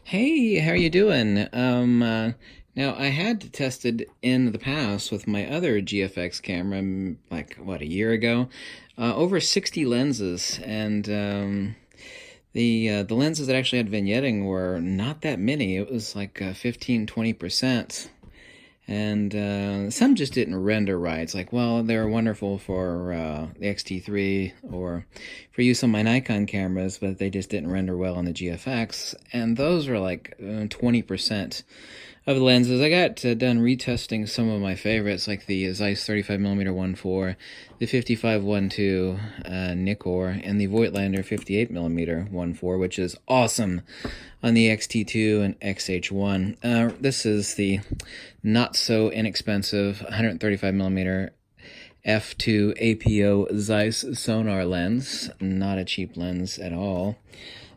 Hey, how are you doing? Now I had tested in the past with my other GFX camera, like what, a year ago, over 60 lenses, and the lenses that actually had vignetting were not that many. It was like 15-20%. And some just didn't render right. It's like, well, they're wonderful for the X-T3 or for use on my Nikon cameras, but they just didn't render well on the GFX. And those were like 20% of the lenses. I got done retesting some of my favorites, like the Zeiss 35mm 1.4, the 55 1.2 Nikkor, and the Voigtlander 58mm 1.4, which is awesome on the X-T2 and XH1. This is the not so inexpensive 135mm f2 APO Zeiss sonar lens. Not a cheap lens at all.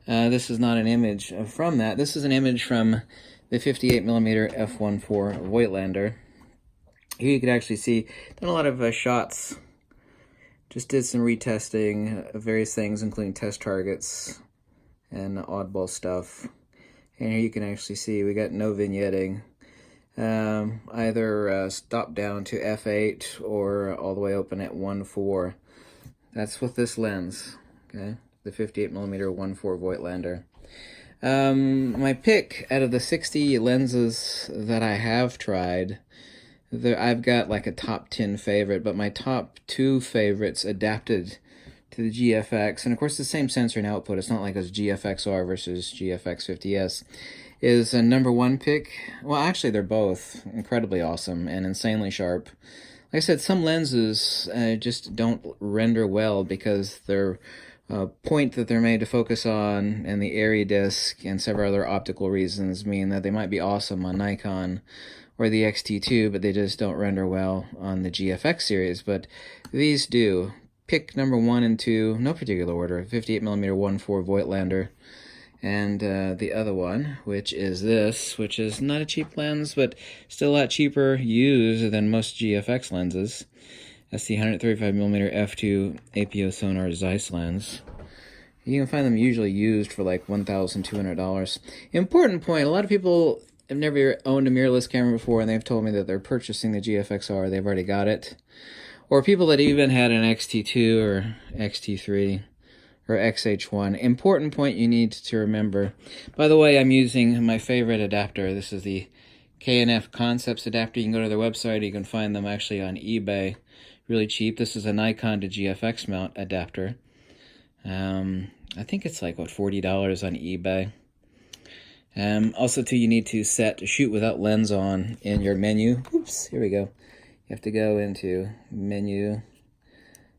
This is not an image from that. This is an image from the 58mm f1.4 Voigtlander. Here you can actually see, done a lot of shots. Just did some retesting of various things, including test targets and oddball stuff. And here you can actually see we got no vignetting. Either stop down to f8 or all the way open at 1.4. That's with this lens, okay? The 58mm 1.4 Voigtlander. My pick out of the 60 lenses that I have tried, I've got like a top 10 favorite, but my top 2 favorites adapted to the GFX, and of course the same sensor and output, it's not like it's GFX-R versus GFX50S, is a #1 pick. Well, actually they're both incredibly awesome and insanely sharp. Like I said, some lenses just don't render well because their point that they're made to focus on and the area disk and several other optical reasons mean that they might be awesome on Nikon or the X-T2, but they just don't render well on the GFX series. But these do. Pick #1 and 2, no particular order, 58mm 1.4 Voigtlander, and the other one, which is this, which is not a cheap lens, but still a lot cheaper used than most GFX lenses. That's the 135mm f2 APO sonar Zeiss lens. You can find them usually used for like $1,200. Important point, a lot of people have never owned a mirrorless camera before, and they've told me that they're purchasing the GFX-R, they've already got it. Or people that even had an X-T2 or X-T3 or XH1. Important point you need to remember. By the way, I'm using my favorite adapter. This is the K&F Concepts adapter. You can go to their website. You can find them actually on eBay. Really cheap. This is a Nikon to GFX mount adapter. I think it's like, what, $40 on eBay. Also, too, you need to set shoot without lens on in your menu. Oops, here we go. You have to go into menu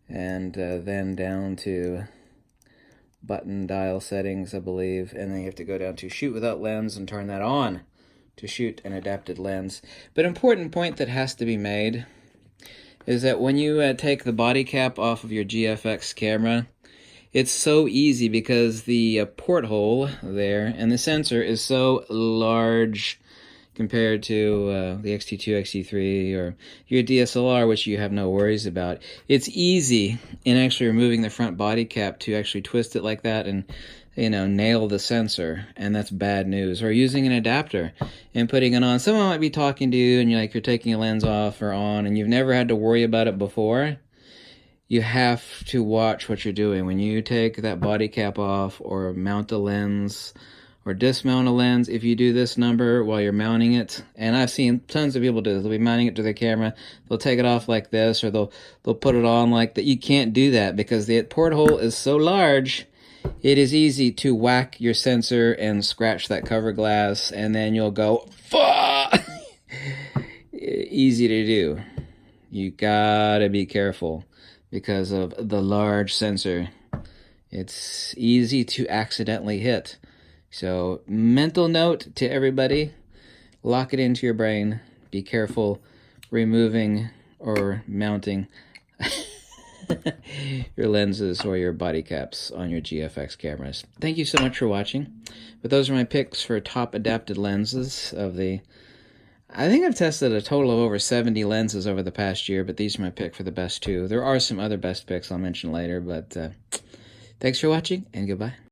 and then down to button dial settings, I believe, and then you have to go down to shoot without lens and turn that on to shoot an adapted lens. But important point that has to be made is that when you take the body cap off of your GFX camera, it's so easy because the porthole there and the sensor is so large compared to the X-T2, X-T3, or your DSLR, which you have no worries about. It's easy in actually removing the front body cap to actually twist it like that and, you know, nail the sensor, and that's bad news. Or using an adapter and putting it on. Someone might be talking to you and you're taking a lens off or on and you've never had to worry about it before. You have to watch what you're doing. When you take that body cap off or mount a lens or dismount a lens, if you do this number while you're mounting it, and I've seen tons of people do this, they'll be mounting it to their camera, they'll take it off like this, or they'll put it on like that. You can't do that because the porthole is so large, it is easy to whack your sensor and scratch that cover glass, and then you'll go, fuck! Easy to do. You gotta be careful because of the large sensor. It's easy to accidentally hit. So, mental note to everybody, lock it into your brain. Be careful removing or mounting your lenses or your body caps on your GFX cameras. Thank you so much for watching. But those are my picks for top adapted lenses of the... I think I've tested a total of over 70 lenses over the past year, but these are my pick for the best 2. There are some other best picks I'll mention later, but thanks for watching, and goodbye.